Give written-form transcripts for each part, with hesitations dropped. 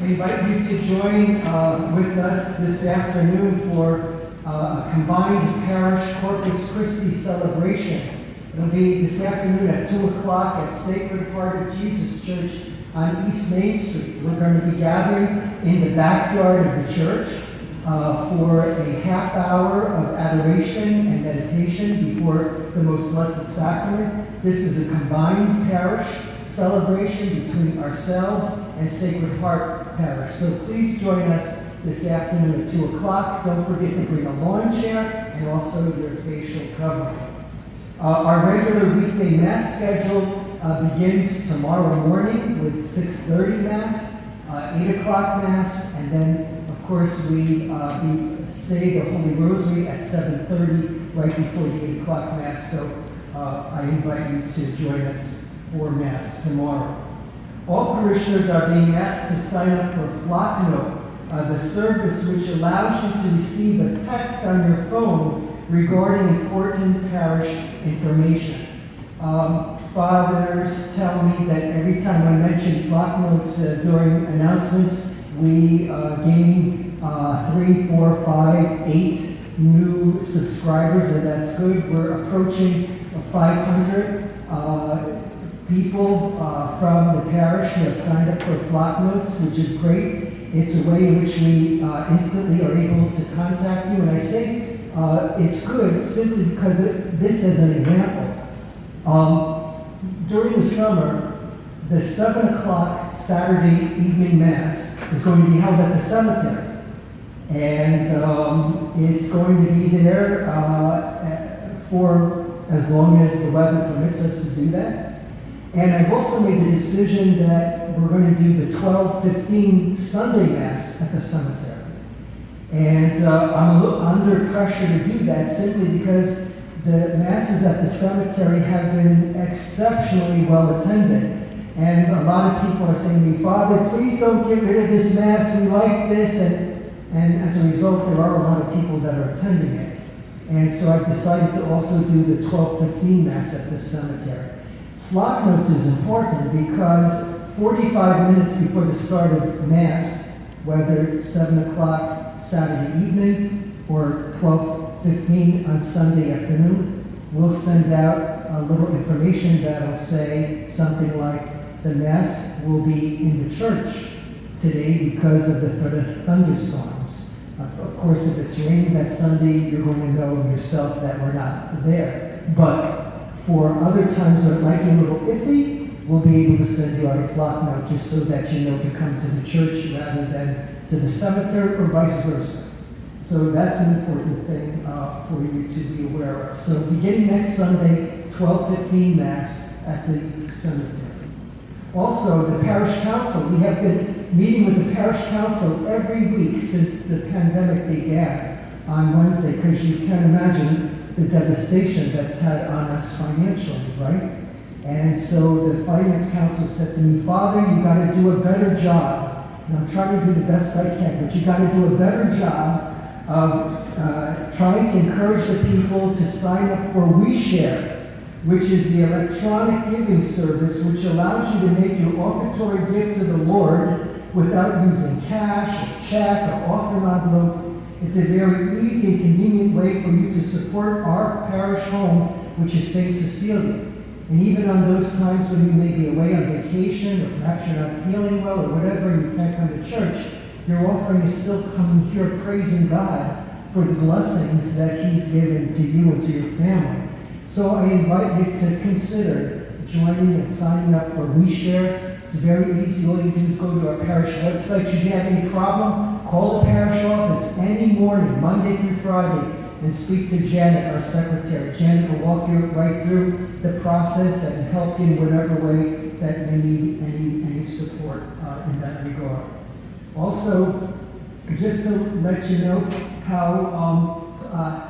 I invite you to join with us this afternoon for a combined parish Corpus Christi celebration. It'll be this afternoon at 2 o'clock at Sacred Heart of Jesus Church on East Main Street. We're going to be gathering in the backyard of the church for a half hour of adoration and meditation before the Most Blessed Sacrament. This is a combined parish celebration between ourselves and Sacred Heart Parish. So please join us this afternoon at 2 o'clock. Don't forget to bring a lawn chair and also your facial covering. Our regular weekday Mass schedule begins tomorrow morning with 6:30 Mass, 8 o'clock Mass, and then, of course, we say the Holy Rosary at 7:30 right before the 8 o'clock Mass. So I invite you to join us for Mass tomorrow. All parishioners are being asked to sign up for Flock Note, the service which allows you to receive a text on your phone regarding important parish information. Fathers tell me that every time I mention Flock Notes during announcements, we gain 3, 4, 5, 8 new subscribers, and that's good. We're approaching 500 people from the parish who have signed up for Flock Notes, which is great. It's a way in which we instantly are able to contact you. And I say it's good simply because this is an example. During the summer, the 7 o'clock Saturday evening Mass is going to be held at the cemetery. And it's going to be there for as long as the weather permits us to do that. And I've also made the decision that we're going to do the 12:15 Sunday Mass at the cemetery. And I'm a little under pressure to do that simply because the Masses at the cemetery have been exceptionally well attended. And a lot of people are saying to me, "Father, please don't get rid of this Mass. We like this." And as a result, there are a lot of people that are attending it. And so I've decided to also do the 12:15 Mass at the cemetery. Flock Notes is important because 45 minutes before the start of Mass, whether 7 o'clock Saturday evening or 12:15 on Sunday afternoon, we'll send out a little information that'll say something like, "The Mass will be in the church today because of the thunderstorms." Of course, if it's raining that Sunday, you're going to know yourself that we're not there. But for other times where it might be a little iffy, we'll be able to send you out a Flock Note just so that you know to come to the church rather than to the cemetery or vice versa. So that's an important thing for you to be aware of. So beginning next Sunday, 12:15 Mass at the cemetery. Also, the parish council. We have been meeting with the parish council every week since the pandemic began on Wednesday, because you can imagine the devastation that's had on us financially, right? And so the finance council said to me, "Father, you got to do a better job." And I'm trying to do the best I can, but you got to do a better job of trying to encourage the people to sign up for WeShare, which is the electronic giving service which allows you to make your offertory gift to the Lord without using cash or check or offering envelope. It's a very easy and convenient way for you to support our parish home, which is St. Cecilia. And even on those times when you may be away on vacation, or perhaps you're not feeling well, or whatever, and you can't come to church, your offering is still coming here praising God for the blessings that He's given to you and to your family. So I invite you to consider joining and signing up for WeShare. It's very easy. All you do is go to our parish website. Should you have any problem, call the parish office any morning, Monday through Friday, and speak to Janet, our secretary. Janet will walk you right through the process and help you in whatever way that you need any support in that regard. Also, just to let you know how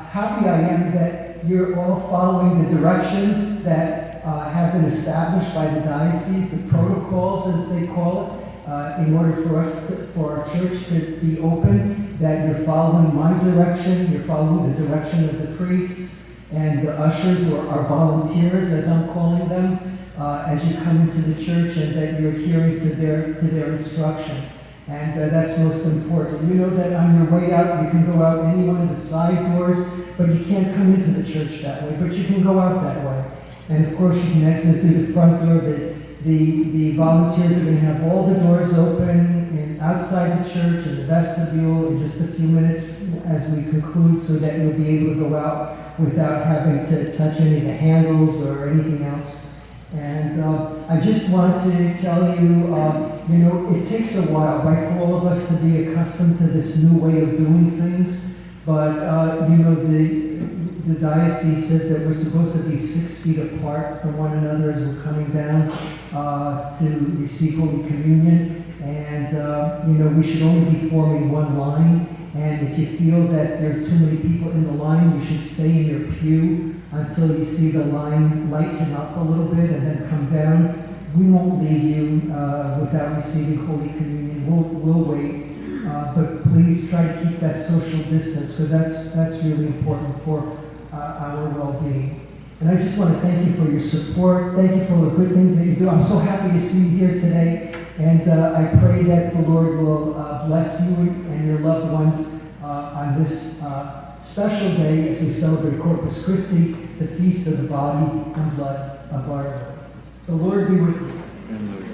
happy I am that you're all following the directions that have been established by the diocese, the protocols as they call it, in order for our church to be open, that you're following my direction, you're following the direction of the priests and the ushers, or our volunteers as I'm calling them, as you come into the church, and that you're adhering to their instruction. And that's most important. You know that on your way out, you can go out any one of the side doors, but you can't come into the church that way, but you can go out that way. And of course, you can exit through the front door. The volunteers are going to have all the doors open and outside the church and the vestibule in just a few minutes as we conclude, so that you'll be able to go out without having to touch any of the handles or anything else. And I just want to tell you, you know, it takes a while, right, for all of us to be accustomed to this new way of doing things. But, you know, the diocese says that we're supposed to be 6 feet apart from one another as we're coming down to receive Holy Communion. And, you know, we should only be forming one line. And if you feel that there's too many people in the line, you should stay in your pew until you see the line lighten up a little bit and then come down. We won't leave you without receiving Holy Communion. We'll wait. But please try to keep that social distance, because that's really important for our well-being. And I just want to thank you for your support. Thank you for the good things that you do. I'm so happy to see you here today. And I pray that the Lord will bless you and your loved ones on this special day as we celebrate Corpus Christi, the feast of the body and blood of our Lord. The Lord be with you.